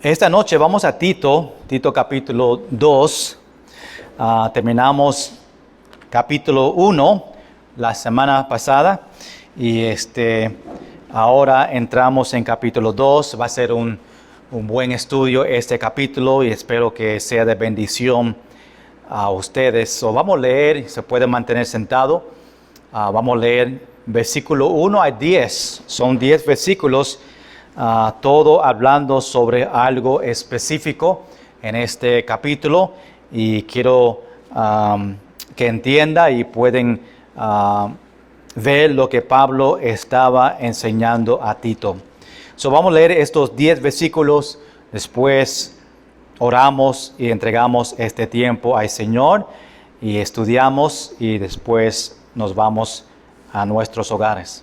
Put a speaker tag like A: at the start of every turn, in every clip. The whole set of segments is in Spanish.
A: Esta noche vamos a Tito capítulo 2. Terminamos capítulo 1 la semana pasada y ahora entramos en capítulo 2. Va a ser un buen estudio este capítulo y espero que sea de bendición a ustedes. Vamos a leer, se puede mantener sentado. Vamos a leer versículo 1 a 10. Son 10 versículos. Todo hablando sobre algo específico en este capítulo y quiero que entienda y pueden ver lo que Pablo estaba enseñando a Tito. Vamos a leer estos 10 versículos, después oramos y entregamos este tiempo al Señor y estudiamos y después nos vamos a nuestros hogares.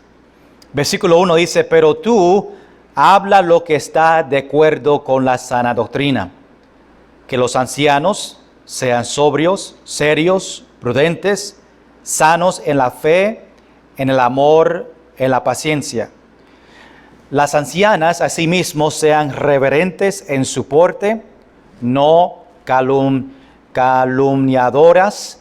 A: Versículo 1 dice: pero tú habla lo que está de acuerdo con la sana doctrina, que los ancianos sean sobrios, serios, prudentes, sanos en la fe, en el amor, en la paciencia. Las ancianas asimismo sean reverentes en su porte, no calumniadoras,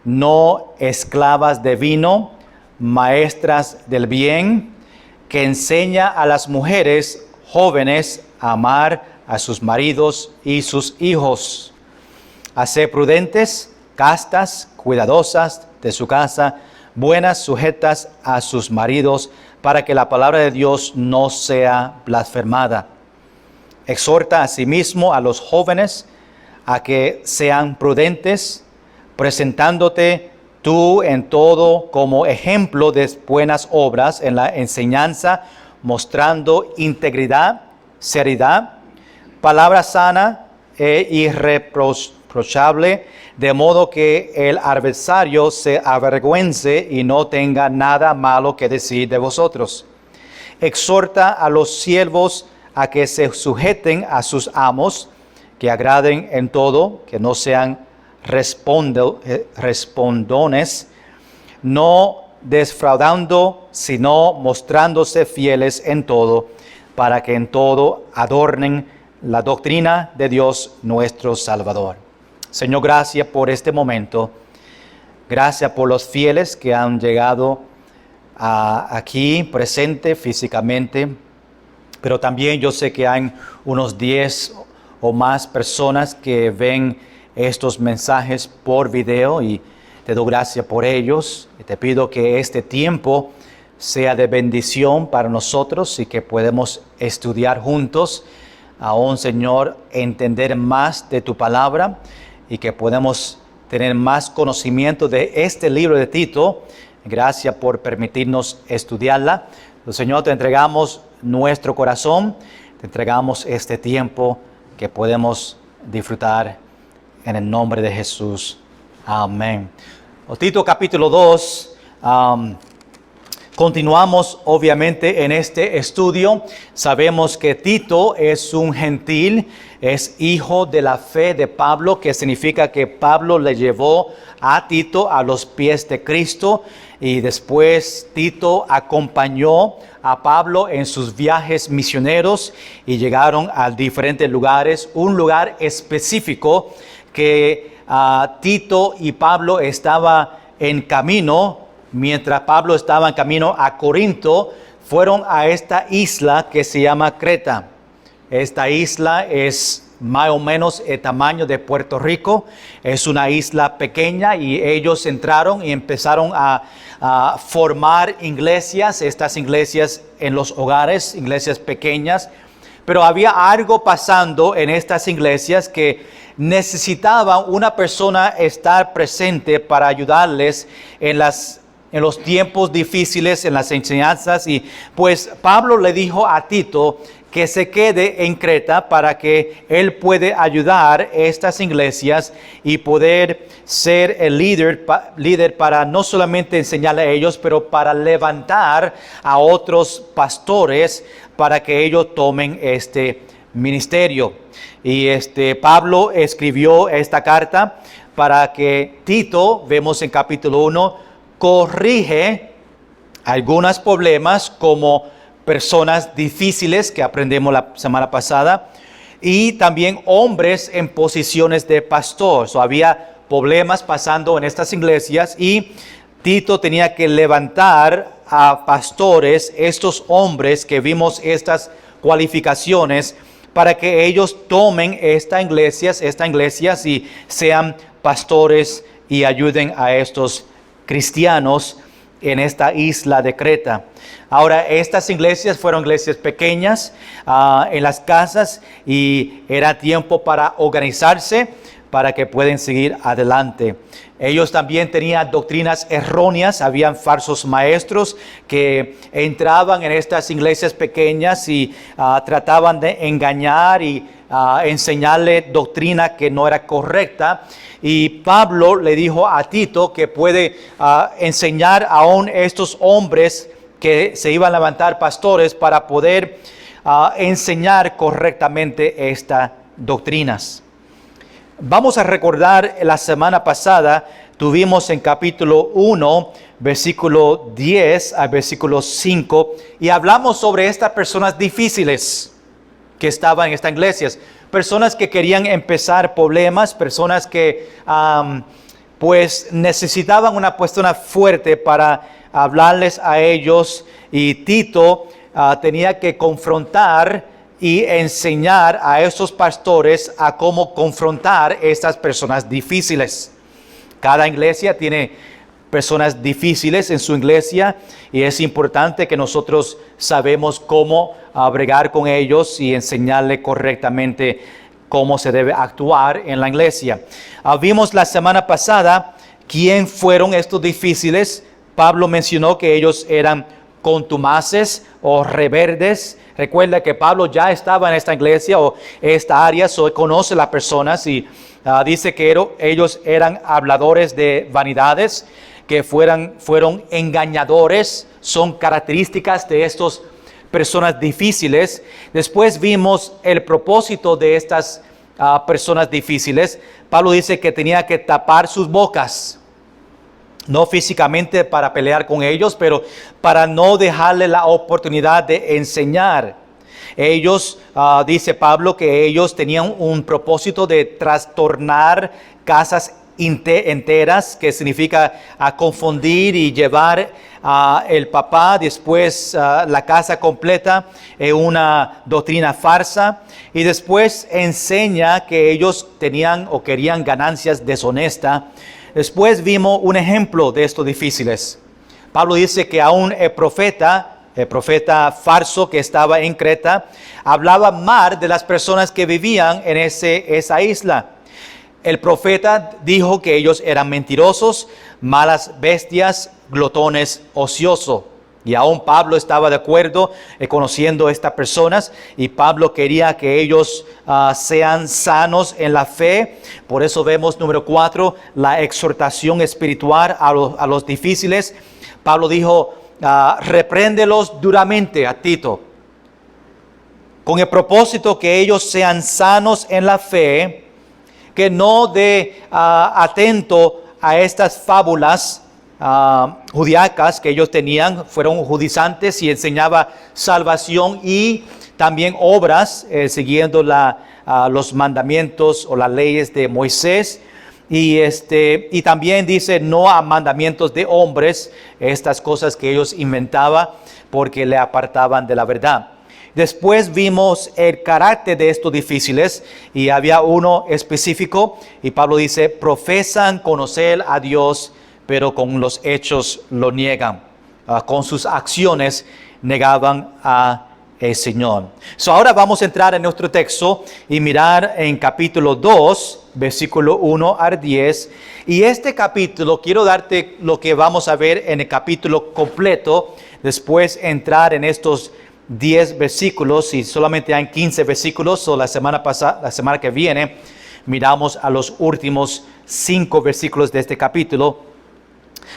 A: no esclavas de vino, maestras del bien, que enseña a las mujeres jóvenes a amar a sus maridos y sus hijos, a ser prudentes, castas, cuidadosas de su casa, buenas, sujetas a sus maridos, para que la palabra de Dios no sea blasfemada. Exhorta asimismo a los jóvenes a que sean prudentes, presentándote tú en todo como ejemplo de buenas obras en la enseñanza, mostrando integridad, seriedad, palabra sana e irreprochable, de modo que el adversario se avergüence y no tenga nada malo que decir de vosotros. Exhorta a los siervos a que se sujeten a sus amos, que agraden en todo, que no sean respondones, no defraudando, sino mostrándose fieles en todo, para que en todo adornen la doctrina de Dios nuestro Salvador. Señor, gracias por este momento. Gracias por los fieles que han llegado aquí presente físicamente, pero también yo sé que hay unos 10 o más personas que ven estos mensajes por video y te doy gracias por ellos. Y te pido que este tiempo sea de bendición para nosotros y que podamos estudiar juntos, aún, Señor, entender más de tu palabra y que podamos tener más conocimiento de este libro de Tito. Gracias por permitirnos estudiarla. Señor, te entregamos nuestro corazón, te entregamos este tiempo que podemos disfrutar en el nombre de Jesús. Amén. Tito capítulo 2. Continuamos obviamente en este estudio. Sabemos que Tito es un gentil, es hijo de la fe de Pablo, que significa que Pablo le llevó a Tito a los pies de Cristo y después Tito acompañó a Pablo en sus viajes misioneros y llegaron a diferentes lugares, un lugar específico que Tito y Pablo estaban en camino. Mientras Pablo estaba en camino a Corinto, fueron a esta isla que se llama Creta. Esta isla es más o menos el tamaño de Puerto Rico. Es una isla pequeña y ellos entraron y empezaron a formar iglesias, estas iglesias en los hogares, iglesias pequeñas. Pero había algo pasando en estas iglesias que necesitaban una persona estar presente para ayudarles en los tiempos difíciles, en las enseñanzas. Y pues Pablo le dijo a Tito que se quede en Creta para que él puede ayudar a estas iglesias y poder ser el líder para no solamente enseñarle a ellos, pero para levantar a otros pastores para que ellos tomen este ministerio. Y Pablo escribió esta carta para que Tito, vemos en capítulo 1, corrige algunos problemas como personas difíciles que aprendemos la semana pasada, y también hombres en posiciones de pastor. Había problemas pasando en estas iglesias y Tito tenía que levantar a pastores, estos hombres que vimos estas cualificaciones, para que ellos tomen estas iglesias y sean pastores y ayuden a estos cristianos en esta isla de Creta. Ahora, estas iglesias fueron iglesias pequeñas en las casas y era tiempo para organizarse para que puedan seguir adelante. Ellos también tenían doctrinas erróneas, habían falsos maestros que entraban en estas iglesias pequeñas y trataban de engañar y enseñarle doctrina que no era correcta. Y Pablo le dijo a Tito que puede enseñar aún estos hombres que se iban a levantar pastores para poder enseñar correctamente estas doctrinas. Vamos a recordar, la semana pasada tuvimos en capítulo 1, versículo 10 al versículo 5, y hablamos sobre estas personas difíciles que estaban en estas iglesias, personas que querían empezar problemas, personas que pues necesitaban una persona fuerte para hablarles a ellos, y Tito tenía que confrontar y enseñar a estos pastores a cómo confrontar estas personas difíciles. Cada iglesia tiene personas difíciles en su iglesia y es importante que nosotros sabemos cómo bregar con ellos y enseñarle correctamente cómo se debe actuar en la iglesia. Vimos la semana pasada quién fueron estos difíciles. Pablo mencionó que ellos eran contumaces o rebeldes. Recuerda que Pablo ya estaba en esta iglesia o esta área, conoce a las personas y dice que ellos eran habladores de vanidades, que fueron engañadores, son características de estas personas difíciles. Después vimos el propósito de estas personas difíciles. Pablo dice que tenía que tapar sus bocas. No físicamente para pelear con ellos, pero para no dejarle la oportunidad de enseñar. Ellos, dice Pablo, que ellos tenían un propósito de trastornar casas enteras, que significa confundir y llevar el papá, después la casa completa en una doctrina falsa, y después enseña que ellos tenían o querían ganancias deshonestas. Después vimos un ejemplo de estos difíciles. Pablo dice que aún el profeta falso que estaba en Creta, hablaba mal de las personas que vivían en esa isla. El profeta dijo que ellos eran mentirosos, malas bestias, glotones, ociosos. Y aún Pablo estaba de acuerdo conociendo a estas personas, y Pablo quería que ellos sean sanos en la fe. Por eso vemos, número 4, la exhortación espiritual a los difíciles. Pablo dijo, repréndelos duramente a Tito, con el propósito que ellos sean sanos en la fe, que no dé atento a estas fábulas judiacas que ellos tenían. Fueron judaizantes y enseñaba salvación y también obras siguiendo los mandamientos o las leyes de Moisés. Y también dice no a mandamientos de hombres, estas cosas que ellos inventaban porque le apartaban de la verdad. Después vimos el carácter de estos difíciles y había uno específico, y Pablo dice, profesan conocer a Dios, pero con los hechos lo niegan. Con sus acciones negaban a el Señor. Ahora vamos a entrar en nuestro texto y mirar en capítulo 2, versículo 1 al 10. Y este capítulo, quiero darte lo que vamos a ver en el capítulo completo, después entrar en estos 10 versículos, y solamente hay 15 versículos. La semana que viene, miramos a los últimos 5 versículos de este capítulo.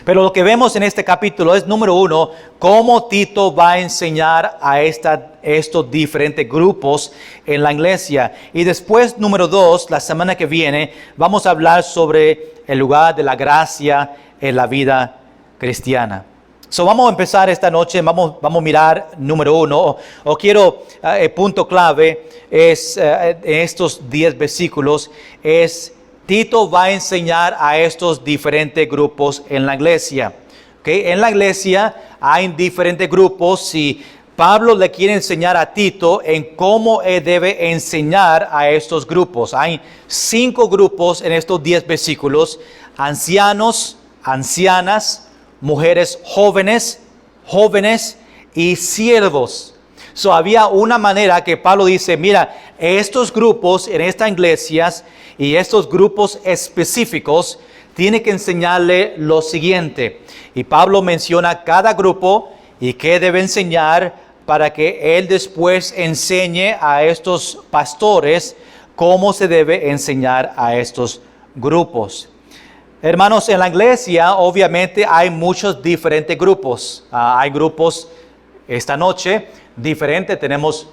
A: Pero lo que vemos en este capítulo es, número 1, cómo Tito va a enseñar a estos diferentes grupos en la iglesia. Y después, número 2, la semana que viene, vamos a hablar sobre el lugar de la gracia en la vida cristiana. So vamos a empezar esta noche, vamos a mirar número 1, o quiero, el punto clave es, en estos 10 versículos, es Tito va a enseñar a estos diferentes grupos en la iglesia. ¿Okay? En la iglesia hay diferentes grupos y Pablo le quiere enseñar a Tito en cómo él debe enseñar a estos grupos. Hay 5 grupos en estos 10 versículos: ancianos, ancianas, mujeres jóvenes, jóvenes y siervos. So, había una manera que Pablo dice, mira, estos grupos en estas iglesias y estos grupos específicos tiene que enseñarle lo siguiente. Y Pablo menciona cada grupo y qué debe enseñar para que él después enseñe a estos pastores cómo se debe enseñar a estos grupos. Hermanos, en la iglesia obviamente hay muchos diferentes grupos. Hay grupos esta noche diferentes. Tenemos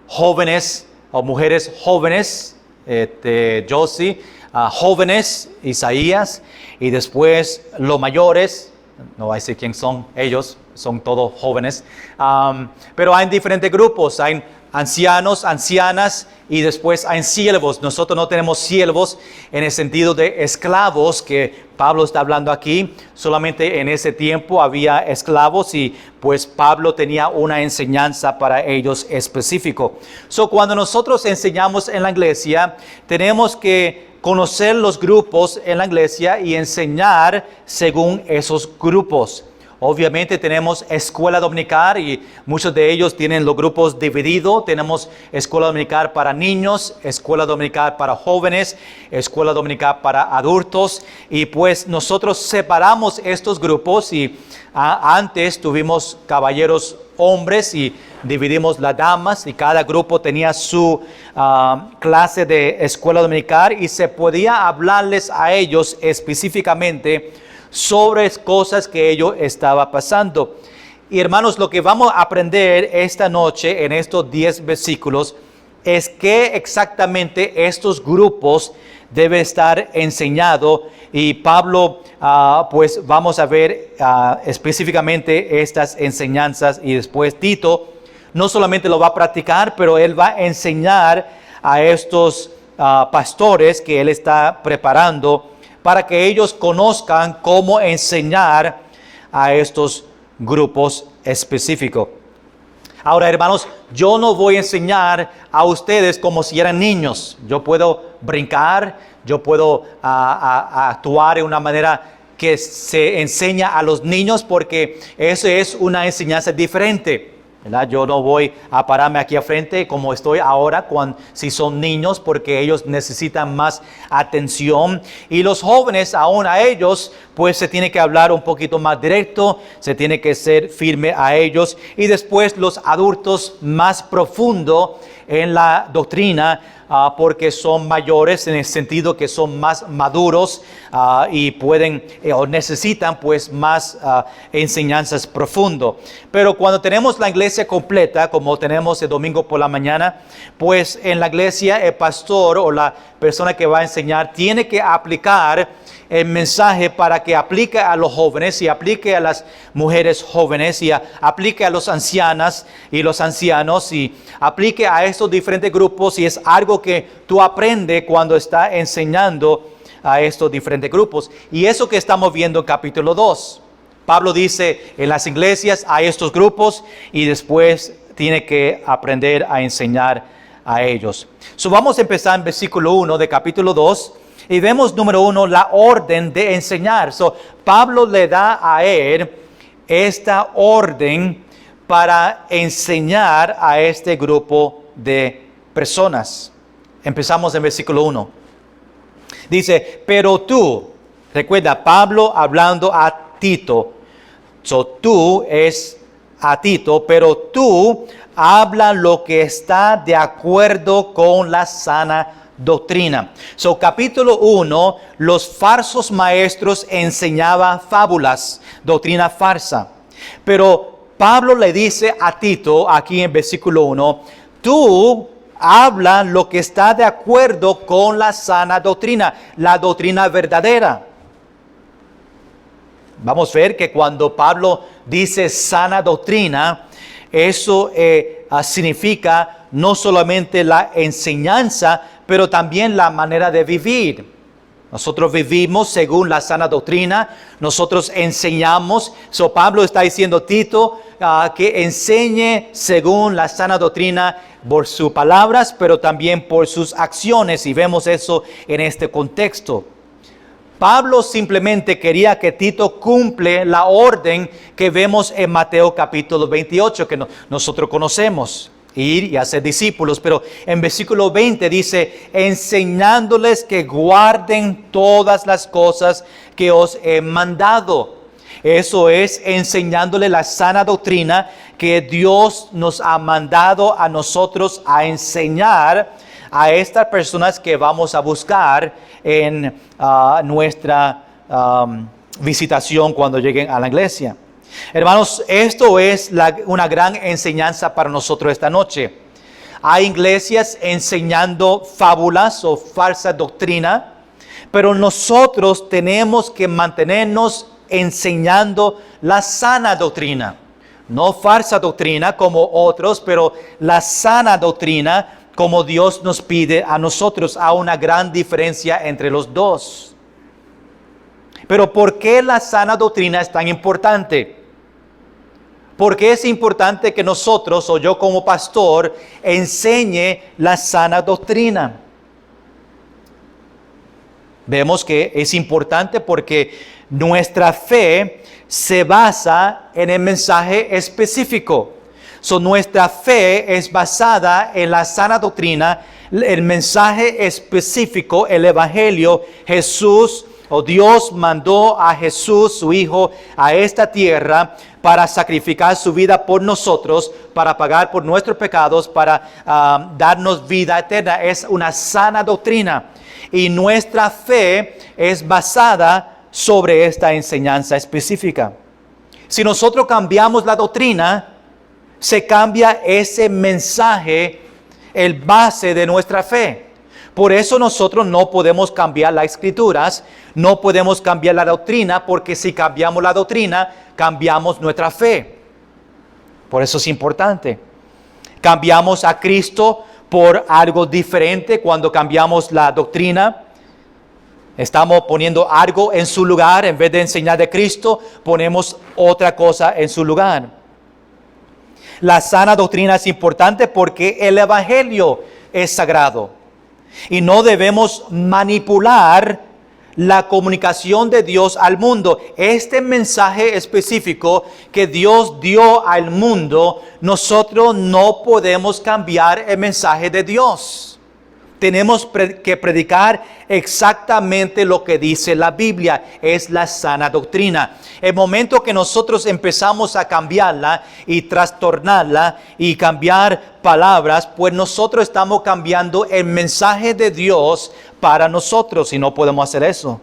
A: jóvenes o mujeres jóvenes, Josie, jóvenes, Isaías, y después los mayores. No voy a decir quién son ellos, son todos jóvenes. Pero hay diferentes grupos, hay ancianos, ancianas y después hay siervos. Nosotros no tenemos siervos en el sentido de esclavos que Pablo está hablando aquí. Solamente en ese tiempo había esclavos y pues Pablo tenía una enseñanza para ellos específico. So, cuando nosotros enseñamos en la iglesia, tenemos que conocer los grupos en la iglesia y enseñar según esos grupos. Obviamente tenemos escuela dominical y muchos de ellos tienen los grupos divididos. Tenemos escuela dominical para niños, escuela dominical para jóvenes, escuela dominical para adultos. Y pues nosotros separamos estos grupos y antes tuvimos caballeros hombres y dividimos las damas y cada grupo tenía su clase de escuela dominical y se podía hablarles a ellos específicamente sobre cosas que ellos estaban pasando. Y hermanos, lo que vamos a aprender esta noche en estos 10 versículos es que exactamente estos grupos deben estar enseñados. Y Pablo, pues vamos a ver específicamente estas enseñanzas y después Tito no solamente lo va a practicar, pero él va a enseñar a estos pastores que él está preparando para que ellos conozcan cómo enseñar a estos grupos específicos. Ahora, hermanos, yo no voy a enseñar a ustedes como si eran niños. Yo puedo brincar, yo puedo actuar de una manera que se enseña a los niños porque eso es una enseñanza diferente, ¿verdad? Yo no voy a pararme aquí al frente como estoy ahora si son niños porque ellos necesitan más atención. Y los jóvenes, aún a ellos, pues se tiene que hablar un poquito más directo, se tiene que ser firme a ellos. Y después los adultos más profundo en la doctrina porque son mayores en el sentido que son más maduros y pueden o necesitan pues más enseñanzas profundas. Pero cuando tenemos la iglesia completa, como tenemos el domingo por la mañana, pues en la iglesia el pastor o la persona que va a enseñar tiene que aplicar el mensaje para que aplique a los jóvenes y aplique a las mujeres jóvenes y aplique a los ancianas y los ancianos y aplique a estos diferentes grupos, y es algo que tú aprendes cuando estás enseñando a estos diferentes grupos. Y eso que estamos viendo en capítulo 2. Pablo dice, en las iglesias hay estos grupos y después tiene que aprender a enseñar a ellos. So, vamos a empezar en versículo 1 de capítulo 2. Y vemos, número 1, la orden de enseñar. So, Pablo le da a él esta orden para enseñar a este grupo de personas. Empezamos en versículo 1. Dice, pero tú, recuerda, Pablo hablando a Tito. So, tú es a Tito, pero tú habla lo que está de acuerdo con la sana doctrina. So, capítulo 1, los falsos maestros enseñaban fábulas, doctrina falsa. Pero Pablo le dice a Tito, aquí en versículo 1, tú habla lo que está de acuerdo con la sana doctrina, la doctrina verdadera. Vamos a ver que cuando Pablo dice sana doctrina, eso significa no solamente la enseñanza, pero también la manera de vivir. Nosotros vivimos según la sana doctrina, nosotros enseñamos. Pablo está diciendo a Tito que enseñe según la sana doctrina por sus palabras, pero también por sus acciones, y vemos eso en este contexto. Pablo simplemente quería que Tito cumple la orden que vemos en Mateo capítulo 28, que nosotros conocemos, ir y hacer discípulos. Pero en versículo 20 dice, enseñándoles que guarden todas las cosas que os he mandado. Eso es enseñándole la sana doctrina que Dios nos ha mandado a nosotros a enseñar a estas personas que vamos a buscar en nuestra visitación cuando lleguen a la iglesia. Hermanos, esto es una gran enseñanza para nosotros esta noche. Hay iglesias enseñando fábulas o falsa doctrina, pero nosotros tenemos que mantenernos enseñando la sana doctrina. No falsa doctrina como otros, pero la sana doctrina como Dios nos pide a nosotros. Hay una gran diferencia entre los dos. Pero ¿por qué la sana doctrina es tan importante? ¿Por qué es importante que nosotros, o yo como pastor, enseñe la sana doctrina? Vemos que es importante porque nuestra fe se basa en el mensaje específico. Nuestra fe es basada en la sana doctrina, el mensaje específico, el evangelio. Jesús o Dios mandó a Jesús, su Hijo, a esta tierra para sacrificar su vida por nosotros, para pagar por nuestros pecados, para darnos vida eterna. Es una sana doctrina y nuestra fe es basada sobre esta enseñanza específica. Si nosotros cambiamos la doctrina, se cambia ese mensaje, el base de nuestra fe. Por eso nosotros no podemos cambiar las escrituras, no podemos cambiar la doctrina, porque si cambiamos la doctrina, cambiamos nuestra fe. Por eso es importante. Cambiamos a Cristo por algo diferente cuando cambiamos la doctrina. Estamos poniendo algo en su lugar, en vez de enseñar de Cristo, ponemos otra cosa en su lugar. La sana doctrina es importante porque el evangelio es sagrado y no debemos manipular la comunicación de Dios al mundo. Este mensaje específico que Dios dio al mundo, nosotros no podemos cambiar el mensaje de Dios. Tenemos que predicar exactamente lo que dice la Biblia, es la sana doctrina. El momento que nosotros empezamos a cambiarla y trastornarla y cambiar palabras, pues nosotros estamos cambiando el mensaje de Dios para nosotros y no podemos hacer eso.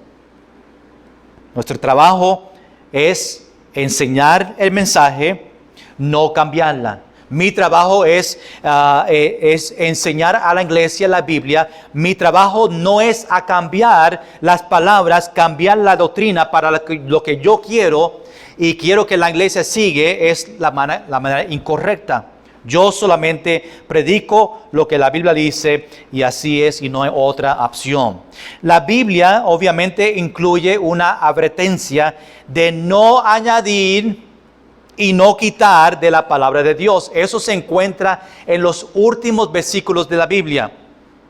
A: Nuestro trabajo es enseñar el mensaje, no cambiarla. Mi trabajo es enseñar a la iglesia la Biblia. Mi trabajo no es a cambiar las palabras, cambiar la doctrina para lo que yo quiero y quiero que la iglesia sigue, es la manera incorrecta. Yo solamente predico lo que la Biblia dice y así es y no hay otra opción. La Biblia obviamente incluye una advertencia de no añadir y no quitar de la palabra de Dios. Eso se encuentra en los últimos versículos de la Biblia.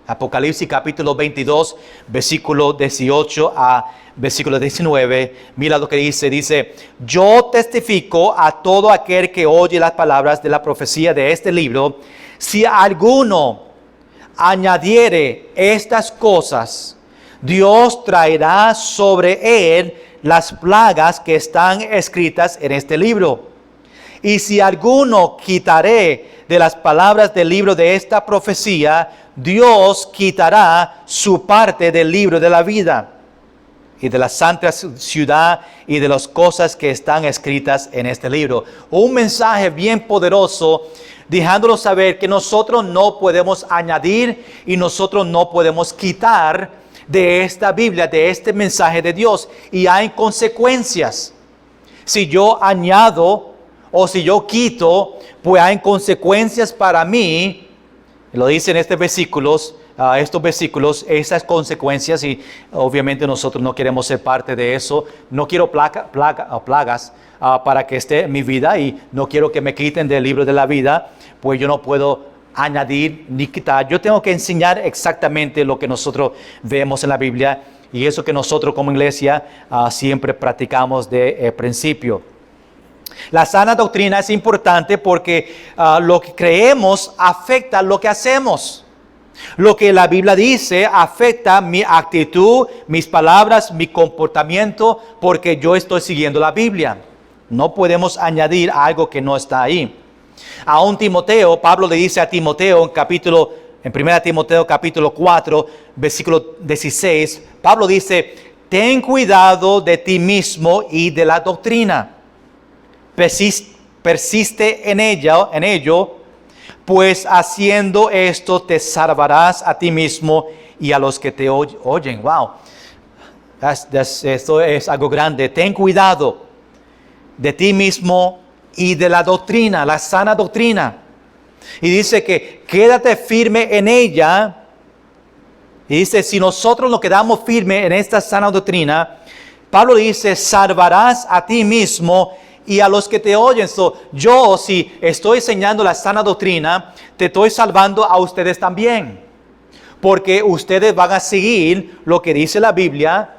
A: Apocalipsis capítulo 22, versículo 18 a versículo 19. Mira lo que dice, yo testifico a todo aquel que oye las palabras de la profecía de este libro, si alguno añadiere estas cosas, Dios traerá sobre él las plagas que están escritas en este libro. Y si alguno quitaré de las palabras del libro de esta profecía, Dios quitará su parte del libro de la vida y de la santa ciudad y de las cosas que están escritas en este libro. Un mensaje bien poderoso, dejándonos saber que nosotros no podemos añadir y nosotros no podemos quitar de esta Biblia, de este mensaje de Dios. Y hay consecuencias. Si yo añado o si yo quito, pues hay consecuencias para mí. Lo dice en estos versículos, esas consecuencias, y obviamente nosotros no queremos ser parte de eso. No quiero plagas para que esté en mi vida, y no quiero que me quiten del libro de la vida, pues yo no puedo añadir ni quitar. Yo tengo que enseñar exactamente lo que nosotros vemos en la Biblia, y eso que nosotros como iglesia siempre practicamos de principio. La sana doctrina es importante porque lo que creemos afecta lo que hacemos. Lo que la Biblia dice afecta mi actitud, mis palabras, mi comportamiento, porque yo estoy siguiendo la Biblia. No podemos añadir algo que no está ahí. Aún Timoteo, Pablo le dice a Timoteo en 1 Timoteo capítulo 4, versículo 16, Pablo dice: ten cuidado de ti mismo y de la doctrina. Persiste en ello, pues haciendo esto te salvarás a ti mismo y a los que te oyen. Wow, esto es algo grande. Ten cuidado de ti mismo y de la doctrina, la sana doctrina. Y dice que quédate firme en ella. Y dice, si nosotros nos quedamos firmes en esta sana doctrina, Pablo dice, salvarás a ti mismo y a los que te oyen. Yo, si estoy enseñando la sana doctrina, te estoy salvando a ustedes también. Porque ustedes van a seguir lo que dice la Biblia,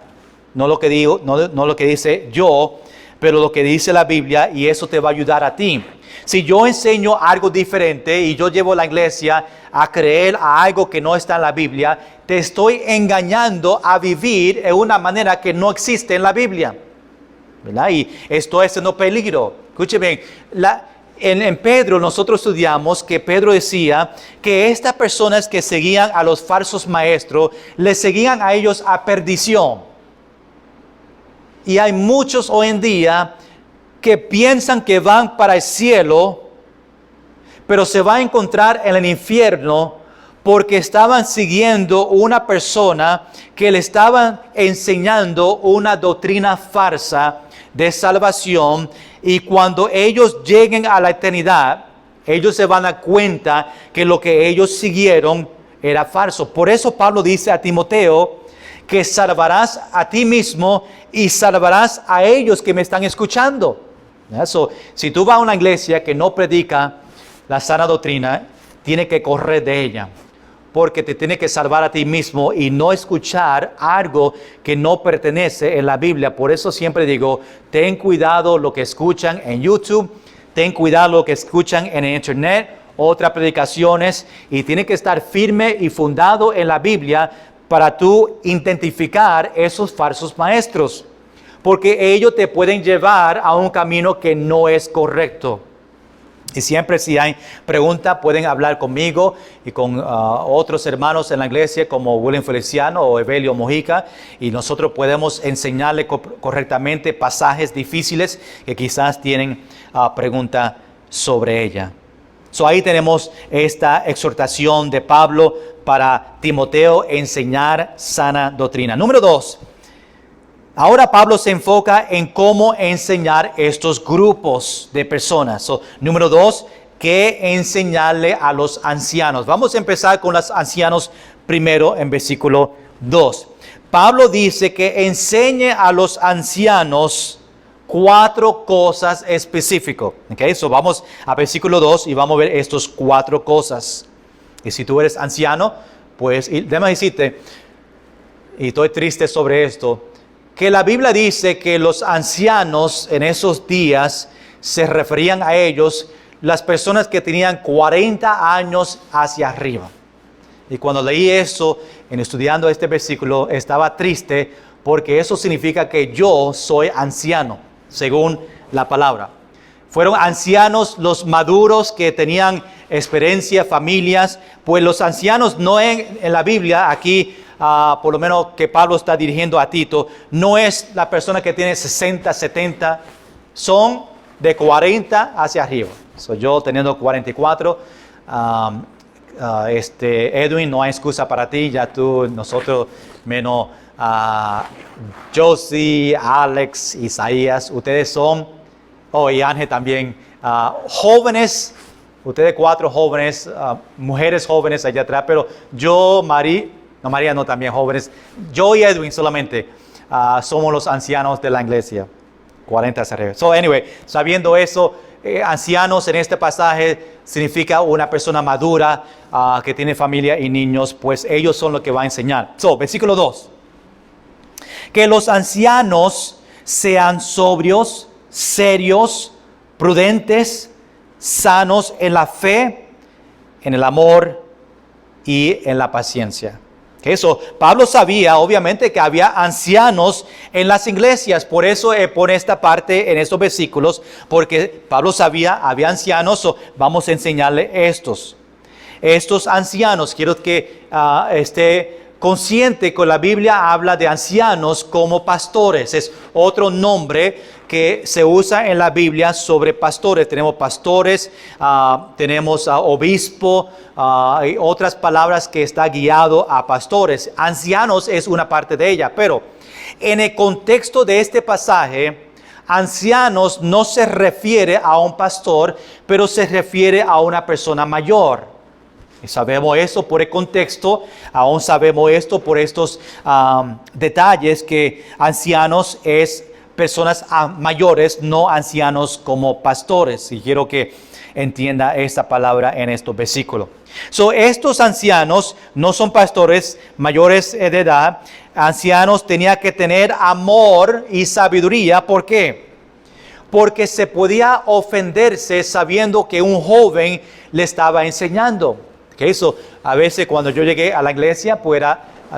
A: no lo que digo, no lo que dice yo, pero lo que dice la Biblia, y eso te va a ayudar a ti. Si yo enseño algo diferente y yo llevo a la iglesia a creer a algo que no está en la Biblia, te estoy engañando a vivir en una manera que no existe en la Biblia, ¿verdad? Y esto es en peligro. Escuchen en Pedro nosotros estudiamos que Pedro decía que estas personas que seguían a los falsos maestros, les seguían a ellos a perdición. Y hay muchos hoy en día que piensan que van para el cielo, pero se va a encontrar en el infierno porque estaban siguiendo una persona que le estaban enseñando una doctrina falsa de salvación, y cuando ellos lleguen a la eternidad, ellos se van a dar cuenta que lo que ellos siguieron era falso. Por eso Pablo dice a Timoteo que salvarás a ti mismo y salvarás a ellos que me están escuchando. Si tú vas a una iglesia que no predica la sana doctrina, tienes que correr de ella, porque te tiene que salvar a ti mismo y no escuchar algo que no pertenece en la Biblia. Por eso siempre digo, ten cuidado lo que escuchan en YouTube, ten cuidado lo que escuchan en el internet, otras predicaciones, y tiene que estar firme y fundado en la Biblia para tú identificar esos falsos maestros, porque ellos te pueden llevar a un camino que no es correcto. Y siempre, si hay preguntas, pueden hablar conmigo y con otros hermanos en la iglesia como William Feliciano o Evelio Mojica, y nosotros podemos enseñarle correctamente pasajes difíciles que quizás tienen preguntas sobre ella. Ahí tenemos esta exhortación de Pablo para Timoteo, enseñar sana doctrina. Número 2. Ahora Pablo se enfoca en cómo enseñar estos grupos de personas. Número 2, qué enseñarle a los ancianos. Vamos a empezar con los ancianos primero en versículo 2. Pablo dice que enseñe a los ancianos 4 cosas específicas. Okay, vamos a versículo 2 y vamos a ver estas 4 cosas. Y si tú eres anciano, pues déjame decirte, y estoy triste sobre esto, que la Biblia dice que los ancianos en esos días se referían a ellos las personas que tenían 40 años hacia arriba. Y cuando leí eso, estudiando este versículo, estaba triste porque eso significa que yo soy anciano, según la palabra. Fueron ancianos los maduros que tenían experiencia, familias, pues los ancianos no en la Biblia, aquí por lo menos que Pablo está dirigiendo a Tito, no es la persona que tiene 60, 70, son de 40 hacia arriba. Yo teniendo 44, Edwin, no hay excusa para ti, ya tú, nosotros, menos Josie, Alex, Isaías, ustedes son Oh, y Ángel también. Jóvenes, ustedes 4 jóvenes, mujeres jóvenes allá atrás, pero yo, María no, también jóvenes. Yo y Edwin solamente somos los ancianos de la iglesia. 40 hacia arriba. So, anyway, sabiendo eso, ancianos en este pasaje significa una persona madura que tiene familia y niños, pues ellos son los que va a enseñar. So, versículo 2. Que los ancianos sean sobrios, serios, prudentes, sanos en la fe, en el amor y en la paciencia. Eso, Pablo sabía obviamente que había ancianos en las iglesias, por eso pone esta parte en estos versículos, porque Pablo sabía, había ancianos, vamos a enseñarle estos ancianos. Quiero que esté consciente que la Biblia habla de ancianos como pastores, es otro nombre que se usa en la Biblia sobre pastores. Tenemos pastores, tenemos obispo, y otras palabras que está guiado a pastores. Ancianos es una parte de ella, pero en el contexto de este pasaje, ancianos no se refiere a un pastor, pero se refiere a una persona mayor. Y sabemos eso por el contexto, aún sabemos esto por estos detalles, que ancianos es personas mayores, no ancianos como pastores. Y quiero que entienda esta palabra en estos versículos. Estos ancianos no son pastores mayores de edad. Ancianos tenían que tener amor y sabiduría. ¿Por qué? Porque se podía ofenderse sabiendo que un joven le estaba enseñando. Que eso, a veces cuando yo llegué a la iglesia, pues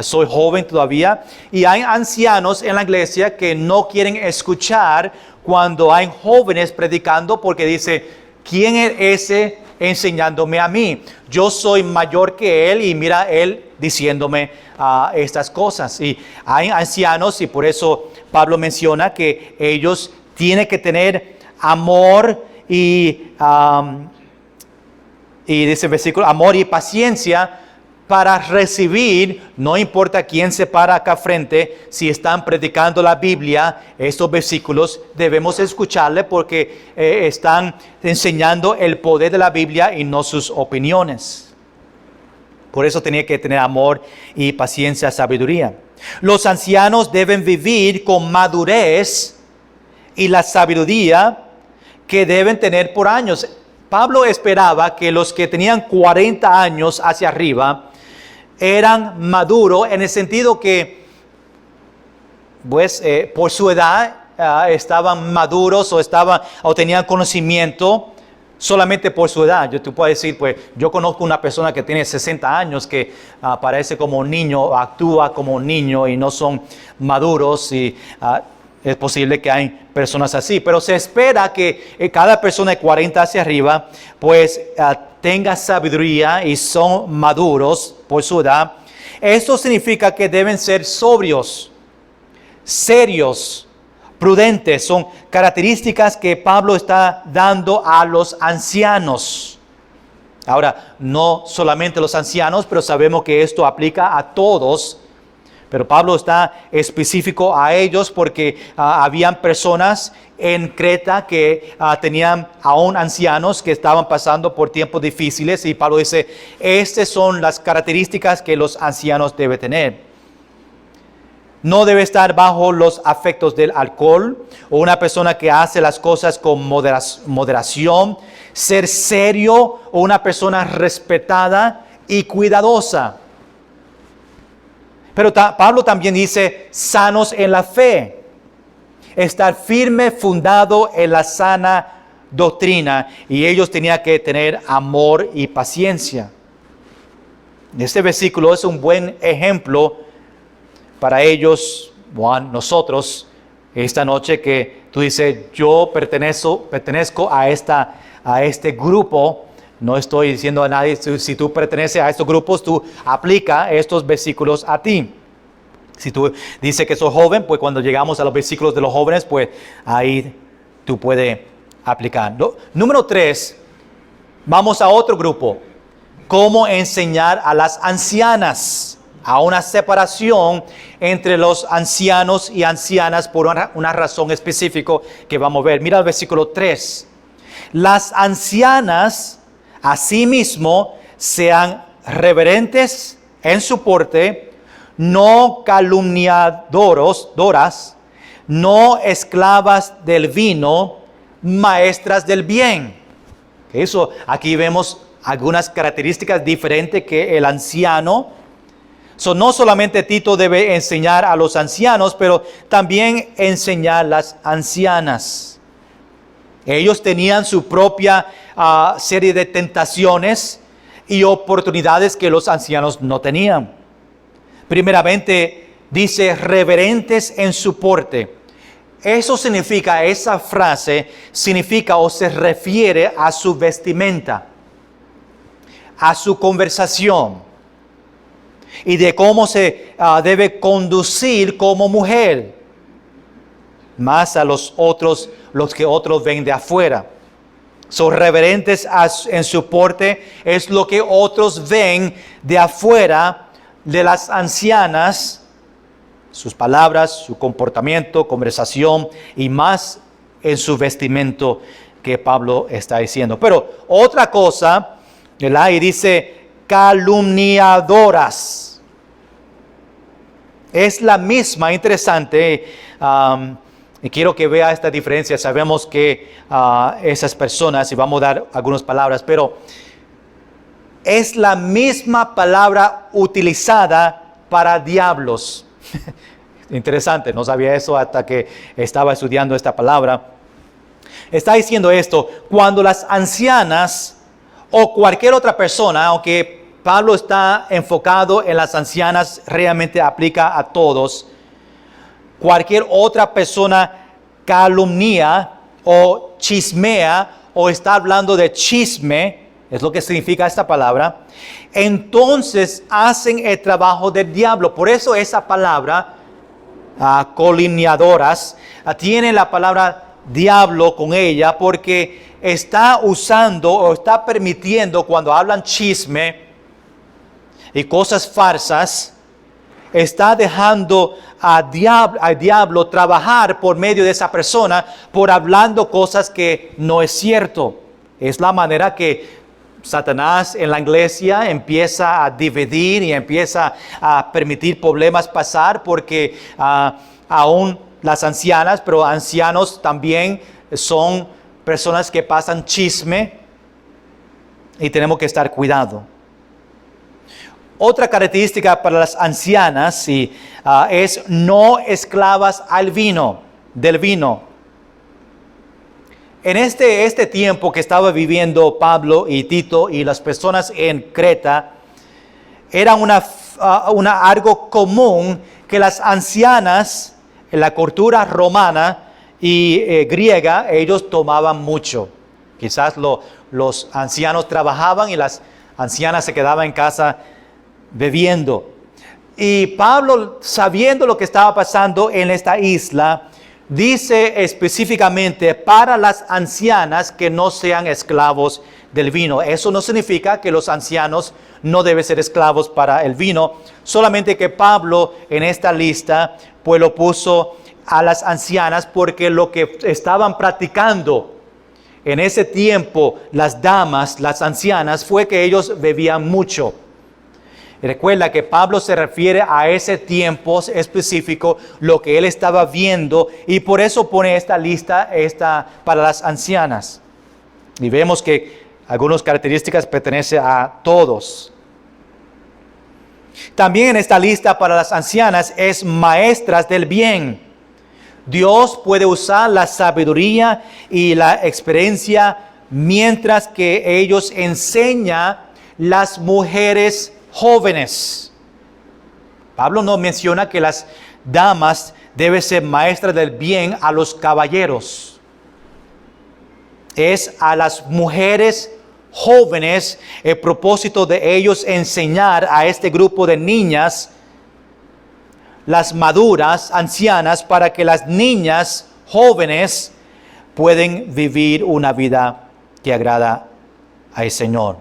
A: soy joven todavía, y hay ancianos en la iglesia que no quieren escuchar cuando hay jóvenes predicando, porque dice, ¿quién es ese enseñándome a mí? Yo soy mayor que él y mira él diciéndome estas cosas. Y hay ancianos, y por eso Pablo menciona que ellos tienen que tener amor y dice el versículo, amor y paciencia para recibir, no importa quién se para acá frente, si están predicando la Biblia, estos versículos debemos escucharle porque están enseñando el poder de la Biblia y no sus opiniones. Por eso tenía que tener amor y paciencia, sabiduría. Los ancianos deben vivir con madurez y la sabiduría que deben tener por años. Pablo esperaba que los que tenían 40 años hacia arriba eran maduros en el sentido que, pues, por su edad estaban maduros o tenían conocimiento solamente por su edad. Tú puedes decir, pues, yo conozco una persona que tiene 60 años que parece como un niño, actúa como un niño y no son maduros y es posible que hay personas así, pero se espera que cada persona de 40 hacia arriba, pues tenga sabiduría y son maduros por su edad. Esto significa que deben ser sobrios, serios, prudentes. Son características que Pablo está dando a los ancianos. Ahora, no solamente los ancianos, pero sabemos que esto aplica a todos. Pero Pablo está específico a ellos porque habían personas en Creta que tenían aún ancianos que estaban pasando por tiempos difíciles. Y Pablo dice, estas son las características que los ancianos deben tener. No debe estar bajo los afectos del alcohol, o una persona que hace las cosas con moderación. Ser serio o una persona respetada y cuidadosa. Pero Pablo también dice, sanos en la fe. Estar firme, fundado en la sana doctrina. Y ellos tenían que tener amor y paciencia. Este versículo es un buen ejemplo para ellos, Juan, nosotros, esta noche que tú dices, yo pertenezco a este grupo. No estoy diciendo a nadie, si tú perteneces a estos grupos, tú aplica estos versículos a ti. Si tú dices que sos joven, pues cuando llegamos a los versículos de los jóvenes, pues ahí tú puedes aplicar. Número 3, vamos a otro grupo. ¿Cómo enseñar a las ancianas? a una separación entre los ancianos y ancianas por una razón específica que vamos a ver. Mira el versículo 3. Las ancianas, asimismo, sean reverentes en su porte, no calumniadoras, no esclavas del vino, maestras del bien. Eso, aquí vemos algunas características diferentes que el anciano. No solamente Tito debe enseñar a los ancianos, pero también enseñar a las ancianas. Ellos tenían su propia serie de tentaciones y oportunidades que los ancianos no tenían. Primeramente, dice reverentes en su porte. Eso significa, esa frase significa o se refiere a su vestimenta, a su conversación y de cómo se debe conducir como mujer, más a los que otros ven de afuera. Son reverentes en su porte, es lo que otros ven de afuera de las ancianas, sus palabras, su comportamiento, conversación y más en su vestimento que Pablo está diciendo. Pero otra cosa, ¿verdad? Y dice calumniadoras. Es la misma, interesante. Y quiero que vea esta diferencia. Sabemos que esas personas, y vamos a dar algunas palabras, pero es la misma palabra utilizada para diablos. Interesante, no sabía eso hasta que estaba estudiando esta palabra. Está diciendo esto, cuando las ancianas o cualquier otra persona, aunque Pablo está enfocado en las ancianas, realmente aplica a todos. Cualquier otra persona calumnia o chismea o está hablando de chisme, es lo que significa esta palabra, entonces hacen el trabajo del diablo. Por eso esa palabra, calumniadoras, tiene la palabra diablo con ella, porque está usando o está permitiendo cuando hablan chisme y cosas falsas, está dejando al diablo trabajar por medio de esa persona, por hablando cosas que no es cierto. Es la manera que Satanás en la iglesia empieza a dividir y empieza a permitir problemas pasar, porque aún las ancianas, pero ancianos también son personas que pasan chisme y tenemos que estar cuidado. Otra característica para las ancianas es no esclavas del vino. En este tiempo que estaba viviendo Pablo y Tito y las personas en Creta, era algo común que las ancianas en la cultura romana y griega, ellos tomaban mucho. Quizás los ancianos trabajaban y las ancianas se quedaban en casa bebiendo. Y Pablo, sabiendo lo que estaba pasando en esta isla, dice específicamente para las ancianas que no sean esclavos del vino. Eso no significa que los ancianos no deben ser esclavos para el vino, solamente que Pablo en esta lista pues lo puso a las ancianas porque lo que estaban practicando en ese tiempo las damas, las ancianas, fue que ellos bebían mucho. Recuerda que Pablo se refiere a ese tiempo específico, lo que él estaba viendo, y por eso pone esta lista para las ancianas. Y vemos que algunas características pertenecen a todos. También en esta lista para las ancianas es maestras del bien. Dios puede usar la sabiduría y la experiencia mientras que ellos enseñan las mujeres jóvenes. Pablo no menciona que las damas deben ser maestras del bien a los caballeros. Es a las mujeres jóvenes el propósito de ellos enseñar a este grupo de niñas, las maduras, ancianas, para que las niñas jóvenes puedan vivir una vida que agrada al Señor.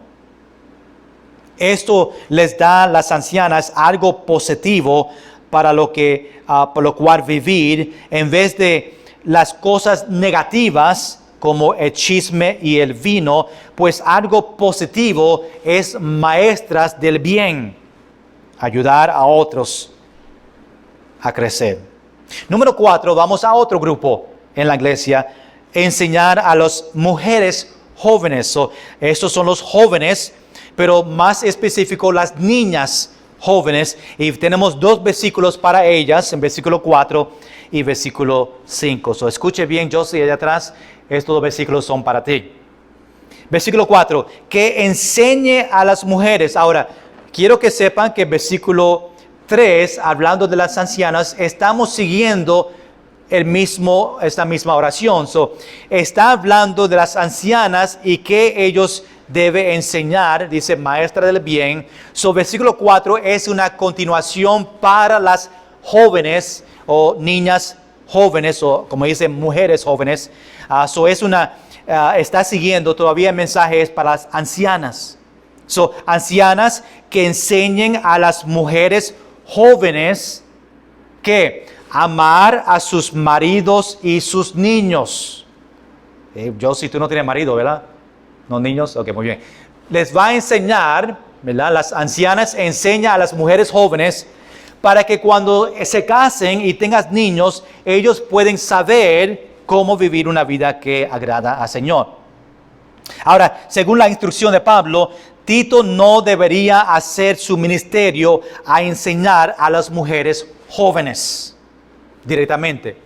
A: Esto les da a las ancianas algo positivo por lo cual vivir, en vez de las cosas negativas como el chisme y el vino, pues algo positivo es maestras del bien, ayudar a otros a crecer. Número 4, vamos a otro grupo en la iglesia, enseñar a las mujeres jóvenes. Estos son los jóvenes, pero más específico las niñas jóvenes, y tenemos 2 versículos para ellas, en versículo 4 y versículo 5. Escuche bien, Josie, allá atrás, estos 2 versículos son para ti. Versículo 4, que enseñe a las mujeres. Ahora, quiero que sepan que versículo 3, hablando de las ancianas, estamos siguiendo esta misma oración. Está hablando de las ancianas y que ellos debe enseñar, dice maestra del bien. Versículo 4 es una continuación para las jóvenes o niñas jóvenes, o como dice mujeres jóvenes. Está siguiendo, todavía el mensaje es para las ancianas. Ancianas que enseñen a las mujeres jóvenes que amar a sus maridos y sus niños. Si tú no tienes marido, ¿verdad? ¿No, niños? Ok, muy bien. Les va a enseñar, ¿verdad? Las ancianas enseñan a las mujeres jóvenes para que cuando se casen y tengas niños, ellos pueden saber cómo vivir una vida que agrada al Señor. Ahora, según la instrucción de Pablo, Tito no debería hacer su ministerio a enseñar a las mujeres jóvenes directamente.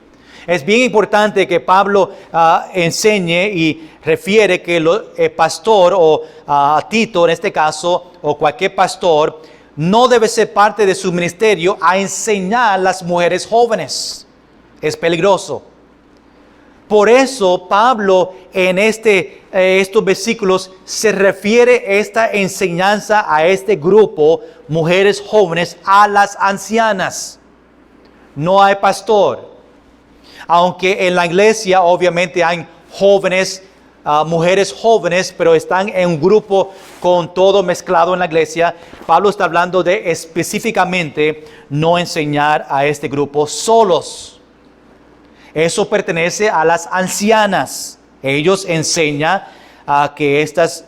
A: Es bien importante que Pablo enseñe y refiere que el pastor o Tito en este caso, o cualquier pastor, no debe ser parte de su ministerio a enseñar a las mujeres jóvenes. Es peligroso. Por eso Pablo en estos versículos se refiere esta enseñanza a este grupo, mujeres jóvenes, a las ancianas. No hay pastor. Aunque en la iglesia obviamente hay jóvenes, mujeres jóvenes, pero están en un grupo con todo mezclado en la iglesia. Pablo está hablando de específicamente no enseñar a este grupo solos. Eso pertenece a las ancianas. Ellos enseñan que estas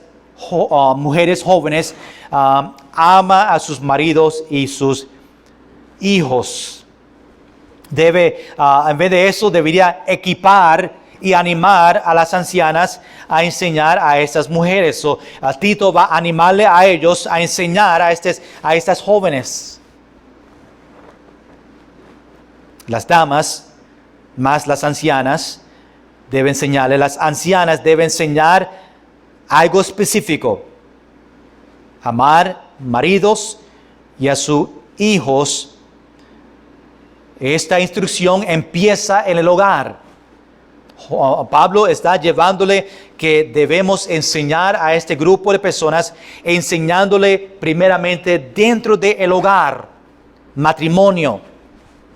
A: mujeres jóvenes aman a sus maridos y sus hijos. En vez de eso, debería equipar y animar a las ancianas a enseñar a estas mujeres. Tito va a animarle a ellos a enseñar a estas jóvenes. Las damas, más las ancianas, deben enseñarle. Las ancianas deben enseñar algo específico. Amar maridos y a sus hijos. Esta instrucción empieza en el hogar. Pablo está llevándole que debemos enseñar a este grupo de personas, enseñándole primeramente dentro del hogar, matrimonio,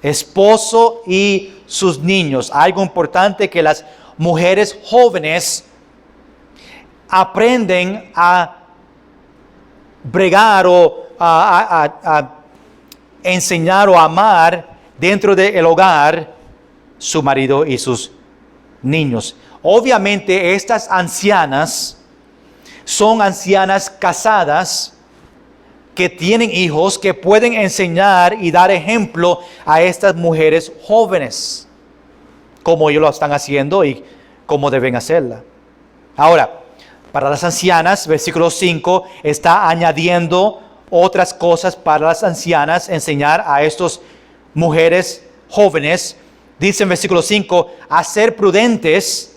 A: esposo y sus niños. Algo importante que las mujeres jóvenes aprenden a bregar o a enseñar o amar dentro del hogar su marido y sus niños. Obviamente estas ancianas son ancianas casadas que tienen hijos que pueden enseñar y dar ejemplo a estas mujeres jóvenes, como ellos lo están haciendo y cómo deben hacerla. Ahora, para las ancianas, versículo 5, está añadiendo otras cosas para las ancianas, enseñar a estas mujeres jóvenes. Dice en versículo 5, a ser prudentes,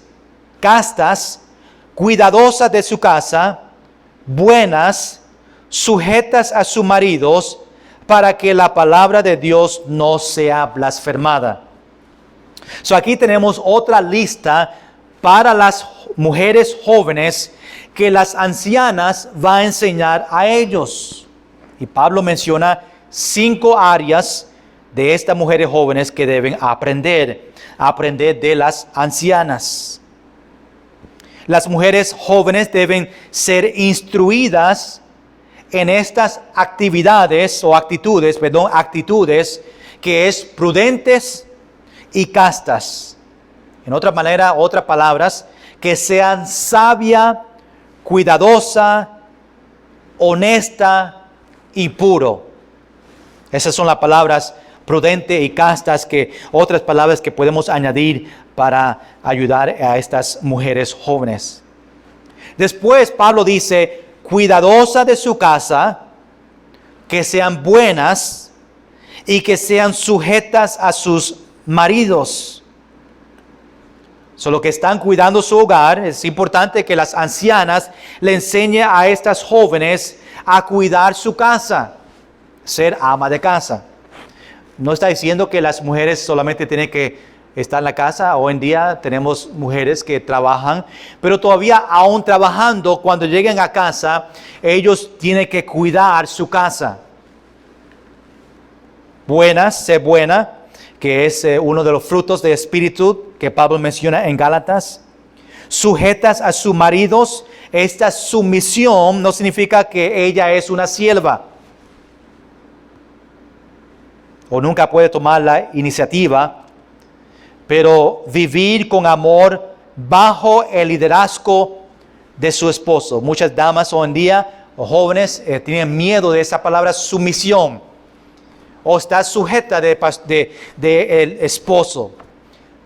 A: castas, cuidadosas de su casa, buenas, sujetas a sus maridos, para que la palabra de Dios no sea blasfemada. Aquí tenemos otra lista para las mujeres jóvenes que las ancianas van a enseñar a ellos. Y Pablo menciona 5 áreas de estas mujeres jóvenes que deben aprender de las ancianas. Las mujeres jóvenes deben ser instruidas en estas actividades o actitudes, actitudes que es prudentes y castas. En otra manera, otras palabras, que sean sabia, cuidadosa, honesta y puro. Esas son las palabras prudente y castas, otras palabras que podemos añadir para ayudar a estas mujeres jóvenes. Después Pablo dice, cuidadosa de su casa, que sean buenas y que sean sujetas a sus maridos. Solo que están cuidando su hogar. Es importante que las ancianas le enseñen a estas jóvenes a cuidar su casa, ser ama de casa. No está diciendo que las mujeres solamente tienen que estar en la casa. Hoy en día tenemos mujeres que trabajan, pero todavía aún trabajando, cuando lleguen a casa, ellos tienen que cuidar su casa. Buenas, sé buena, que es uno de los frutos del Espíritu que Pablo menciona en Gálatas. Sujetas a sus maridos. Esta sumisión no significa que ella es una sierva o nunca puede tomar la iniciativa, pero vivir con amor bajo el liderazgo de su esposo. Muchas damas hoy en día, o jóvenes, tienen miedo de esa palabra sumisión, o está sujeta de el esposo.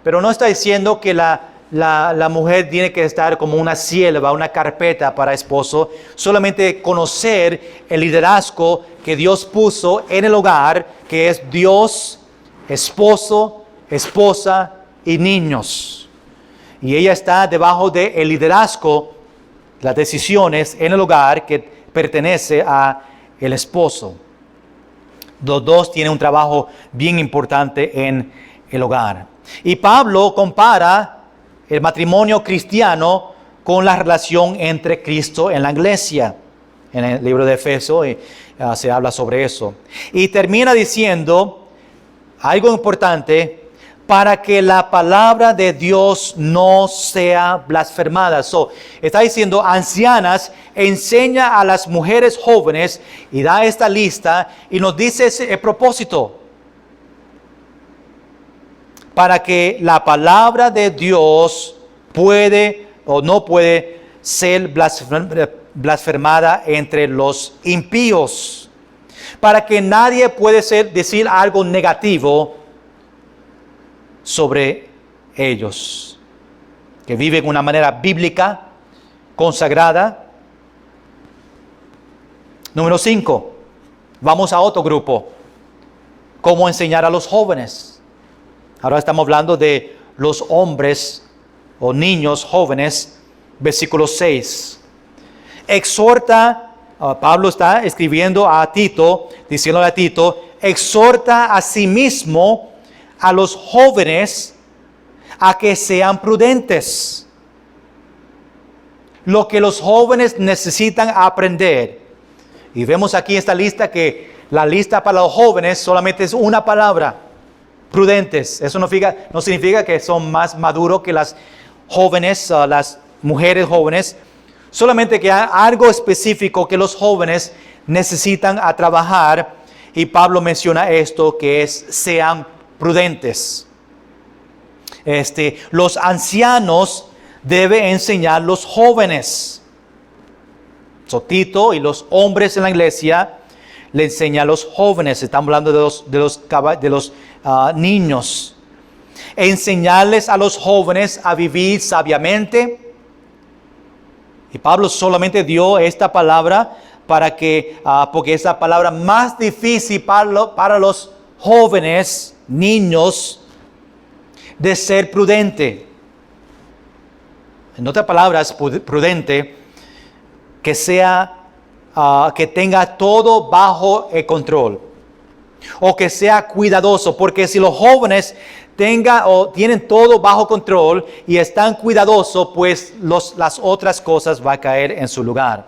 A: Pero no está diciendo que la mujer tiene que estar como una sierva, una carpeta para esposo. Solamente conocer el liderazgo que Dios puso en el hogar, que es Dios, esposo, esposa y niños. Y ella está debajo del liderazgo, las decisiones en el hogar que pertenece a el esposo. Los dos tienen un trabajo bien importante en el hogar. Y Pablo compara el matrimonio cristiano con la relación entre Cristo en la iglesia. En el libro de Efesios se habla sobre eso. Y termina diciendo algo importante: para que la palabra de Dios no sea blasfemada. Está diciendo, ancianas, enseña a las mujeres jóvenes, y da esta lista y nos dice el propósito. Para que la palabra de Dios puede o no puede ser blasfemada entre los impíos. Para que nadie puede decir algo negativo sobre ellos. Que viven de una manera bíblica, consagrada. Número 5. Vamos a otro grupo. ¿Cómo enseñar a los jóvenes? Ahora estamos hablando de los hombres o niños jóvenes. Versículo 6. Exhorta, Pablo está escribiendo a Tito, diciéndole a Tito, exhorta a sí mismo a los jóvenes a que sean prudentes. Lo que los jóvenes necesitan aprender. Y vemos aquí esta lista, que la lista para los jóvenes solamente es una palabra: prudentes. Eso no significa que son más maduros que las jóvenes, las mujeres jóvenes. Solamente que hay algo específico que los jóvenes necesitan a trabajar. Y Pablo menciona esto, que es sean prudentes. Los ancianos deben enseñar a los jóvenes. Tito y los hombres en la iglesia le enseñan a los jóvenes. Estamos hablando de los niños. Enseñarles a los jóvenes a vivir sabiamente. Y Pablo solamente dio esta palabra porque es la palabra más difícil para los jóvenes, niños, de ser prudente. En otras palabras, prudente, que tenga todo bajo el control, o que sea cuidadoso, porque si los jóvenes tienen todo bajo control y están cuidadosos, pues las otras cosas van a caer en su lugar.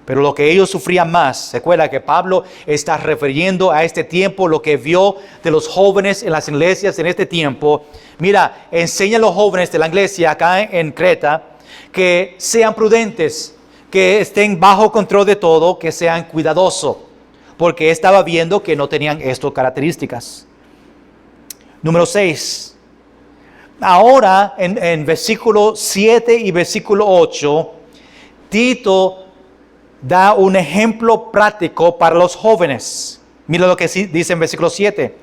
A: Pero lo que ellos sufrían más, se acuerda que Pablo está refiriendo a este tiempo, lo que vio de los jóvenes en las iglesias en este tiempo. Mira, enseña a los jóvenes de la iglesia acá en Creta que sean prudentes, que estén bajo control de todo, que sean cuidadosos, porque estaba viendo que no tenían estas características. Número 6. Ahora, en versículo 7 y versículo 8, Tito da un ejemplo práctico para los jóvenes. Mira lo que dice en versículo 7.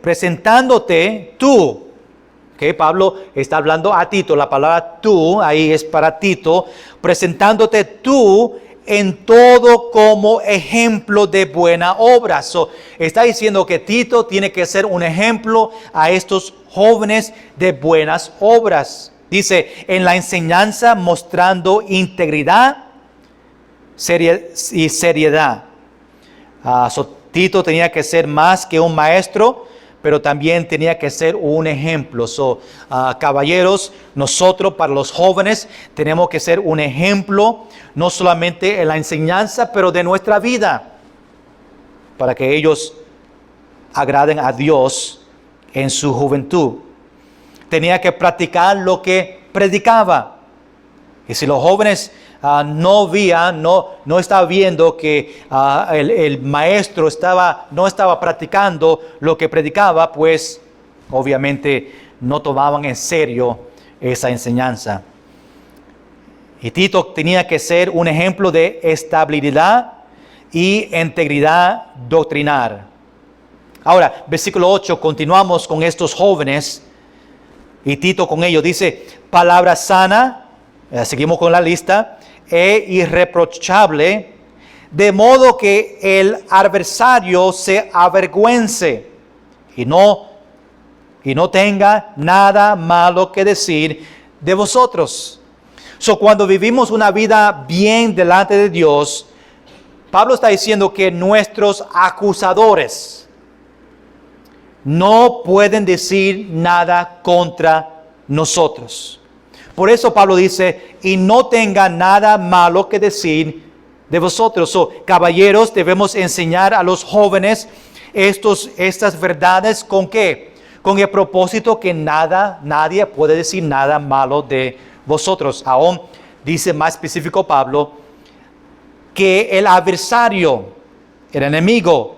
A: Presentándote tú. Okay, Pablo está hablando a Tito. La palabra tú ahí es para Tito. Presentándote tú en todo como ejemplo de buena obra. Está diciendo que Tito tiene que ser un ejemplo a estos jóvenes de buenas obras. Dice, en la enseñanza mostrando integridad y seriedad. Tito tenía que ser más que un maestro, pero también tenía que ser un ejemplo. Caballeros, nosotros para los jóvenes tenemos que ser un ejemplo, no solamente en la enseñanza, pero de nuestra vida, para que ellos agraden a Dios en su juventud. Tenía que practicar lo que predicaba. Y si los jóvenes no estaba viendo que el maestro no estaba practicando lo que predicaba, pues obviamente no tomaban en serio esa enseñanza. Y Tito tenía que ser un ejemplo de estabilidad y integridad doctrinal. Ahora, versículo 8, continuamos con estos jóvenes. Y Tito con ellos dice, palabra sana, seguimos con la lista, e irreprochable, de modo que el adversario se avergüence y no tenga nada malo que decir de vosotros. Cuando vivimos una vida bien delante de Dios, Pablo está diciendo que nuestros acusadores no pueden decir nada contra nosotros. Por eso Pablo dice, y no tenga nada malo que decir de vosotros. Caballeros, debemos enseñar a los jóvenes estas verdades, ¿con qué? Con el propósito que nadie puede decir nada malo de vosotros. Aún dice más específico Pablo, que el adversario, el enemigo,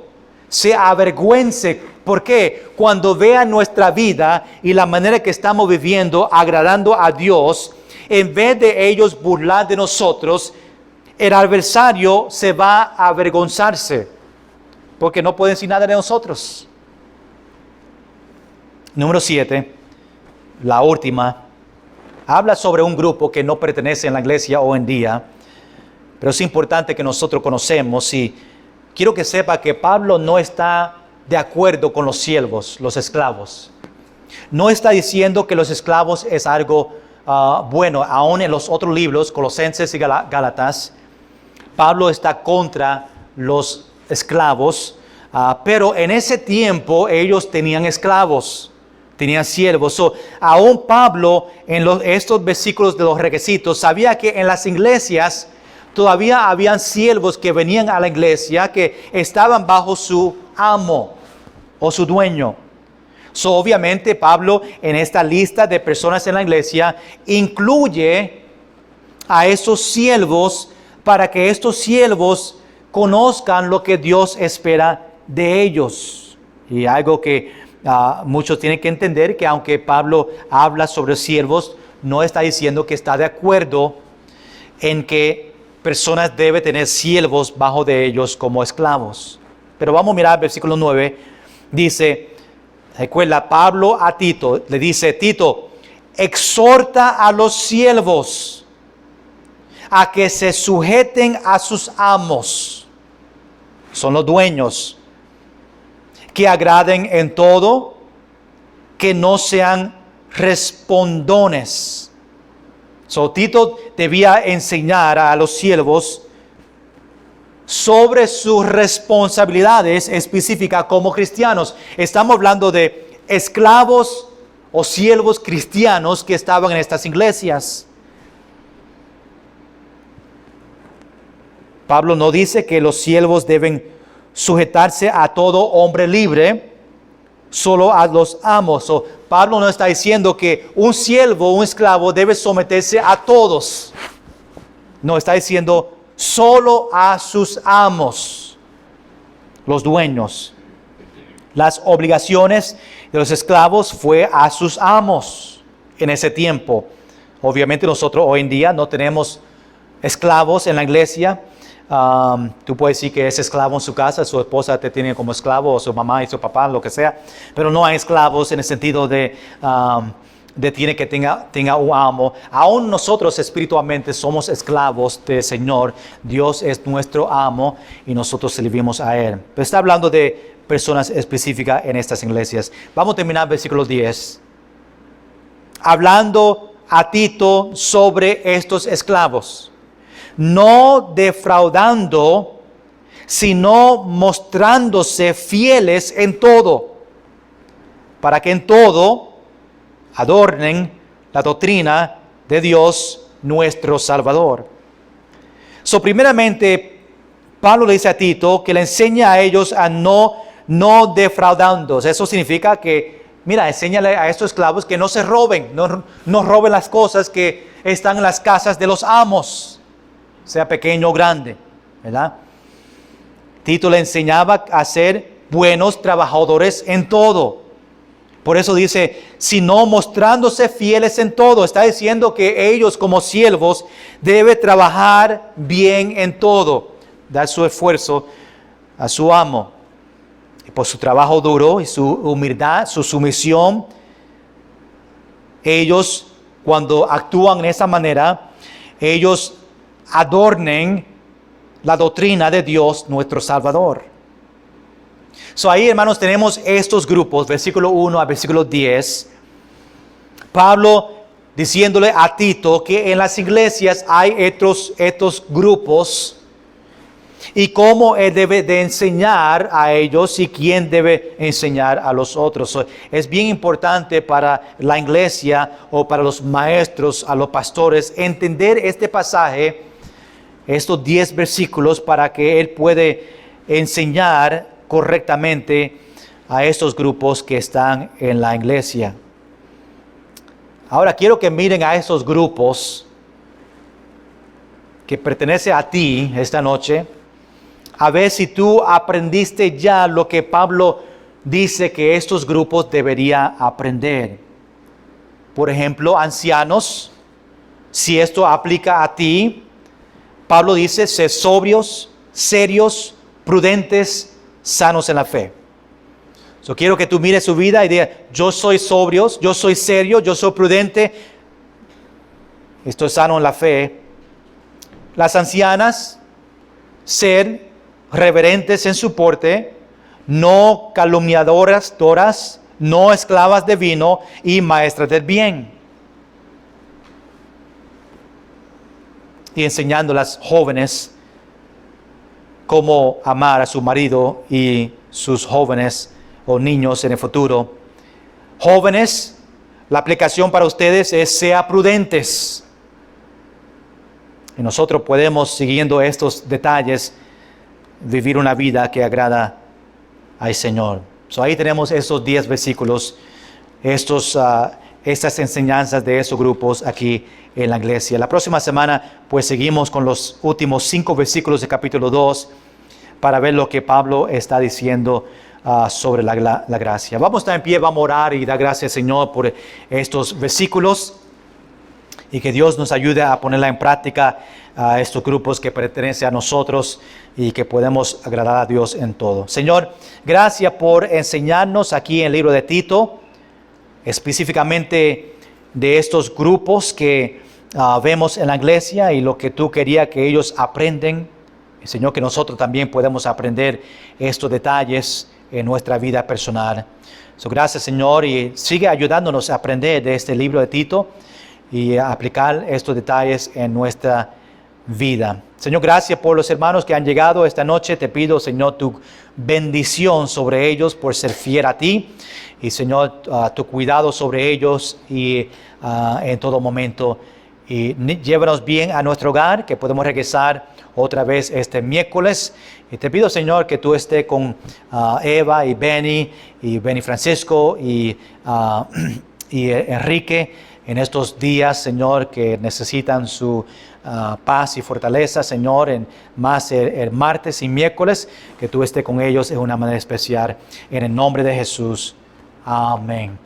A: se avergüence. ¿Por qué? Cuando vean nuestra vida y la manera que estamos viviendo, agradando a Dios, en vez de ellos burlar de nosotros, el adversario se va a avergonzarse, porque no pueden decir nada de nosotros. Número 7, la última, habla sobre un grupo que no pertenece a la iglesia hoy en día, pero es importante que nosotros conocemos, y quiero que sepa que Pablo no está de acuerdo con los siervos, los esclavos. No está diciendo que los esclavos es algo bueno. Aún en los otros libros, Colosenses y Gálatas, Pablo está contra los esclavos, pero en ese tiempo ellos tenían esclavos, tenían siervos. Aún Pablo en estos versículos de los requisitos sabía que en las iglesias todavía habían siervos que venían a la iglesia que estaban bajo su amo o su dueño. Obviamente Pablo en esta lista de personas en la iglesia incluye a esos siervos para que estos siervos conozcan lo que Dios espera de ellos. Y algo que muchos tienen que entender, que aunque Pablo habla sobre siervos, no está diciendo que está de acuerdo en que personas deben tener siervos bajo de ellos como esclavos. Pero vamos a mirar el versículo 9. Dice, recuerda, Pablo a Tito, le dice, Tito, exhorta a los siervos a que se sujeten a sus amos, son los dueños, que agraden en todo, que no sean respondones. Tito debía enseñar a los siervos sobre sus responsabilidades específicas como cristianos. Estamos hablando de esclavos o siervos cristianos que estaban en estas iglesias. Pablo no dice que los siervos deben sujetarse a todo hombre libre, solo a los amos. Pablo no está diciendo que un siervo, un esclavo debe someterse a todos. No, está diciendo solo a sus amos, los dueños. Las obligaciones de los esclavos fue a sus amos en ese tiempo. Obviamente nosotros hoy en día no tenemos esclavos en la iglesia. Tú puedes decir que es esclavo en su casa, su esposa te tiene como esclavo, o su mamá y su papá, lo que sea, pero no hay esclavos en el sentido de tiene que tenga un amo. Aún nosotros espiritualmente somos esclavos del Señor. Dios es nuestro amo y nosotros servimos a Él. Pero está hablando de personas específicas en estas iglesias. Vamos a terminar versículo 10. Hablando a Tito sobre estos esclavos. No defraudando, sino mostrándose fieles en todo, para que en todo adornen la doctrina de Dios nuestro Salvador. Primeramente, Pablo le dice a Tito que le enseña a ellos a no defraudando. Eso significa que, mira, enséñale a estos esclavos que no se roben, no roben las cosas que están en las casas de los amos, sea pequeño o grande, ¿verdad? Tito le enseñaba a ser buenos trabajadores en todo. Por eso dice, sino mostrándose fieles en todo. Está diciendo que ellos como siervos deben trabajar bien en todo, dar su esfuerzo a su amo. Y por su trabajo duro y su humildad, su sumisión, ellos cuando actúan de esa manera, ellos adornen la doctrina de Dios nuestro Salvador. Ahí, hermanos, tenemos estos grupos, versículo 1 a versículo 10. Pablo diciéndole a Tito que en las iglesias hay estos grupos y cómo él debe de enseñar a ellos y quién debe enseñar a los otros. Es bien importante para la iglesia o para los maestros, a los pastores, entender este pasaje, estos 10 versículos, para que él puede enseñar correctamente a estos grupos que están en la iglesia. Ahora quiero que miren a esos grupos que pertenecen a ti esta noche, a ver si tú aprendiste ya lo que Pablo dice que estos grupos deberían aprender. Por ejemplo, ancianos, si esto aplica a ti, Pablo dice, sé sobrios, serios, prudentes, sanos en la fe. Quiero que tú mires su vida y digas, yo soy sobrio, yo soy serio, yo soy prudente, estoy sano en la fe. Las ancianas, ser reverentes en su porte, no calumniadoras, no esclavas de vino y maestras del bien. Y enseñando a las jóvenes cómo amar a su marido y sus jóvenes o niños en el futuro. Jóvenes, la aplicación para ustedes es sea prudentes. Y nosotros podemos, siguiendo estos detalles, vivir una vida que agrada al Señor. Ahí tenemos estos 10 versículos, estas enseñanzas de esos grupos aquí en la iglesia. La próxima semana pues seguimos con los últimos 5 versículos del capítulo 2 para ver lo que Pablo está diciendo sobre la gracia. Vamos a estar en pie, vamos a orar y dar gracias, Señor, por estos versículos y que Dios nos ayude a ponerla en práctica a estos grupos que pertenecen a nosotros y que podemos agradar a Dios en todo. Señor, gracias por enseñarnos aquí en el libro de Tito, específicamente de estos grupos que vemos en la iglesia y lo que tú querías que ellos aprenden. Señor, que nosotros también podemos aprender estos detalles en nuestra vida personal. Gracias, Señor, y sigue ayudándonos a aprender de este libro de Tito y a aplicar estos detalles en nuestra vida. Señor, gracias por los hermanos que han llegado esta noche. Te pido, Señor, tu bendición sobre ellos por ser fiel a ti. Y, Señor, tu cuidado sobre ellos y en todo momento. y llévanos bien a nuestro hogar, que podemos regresar otra vez este miércoles. Y te pido, Señor, que tú estés con Eva y Benny Francisco y Enrique en estos días, Señor, que necesitan su paz y fortaleza, Señor, más el martes y miércoles, que tú estés con ellos de una manera especial. En el nombre de Jesús. Amén.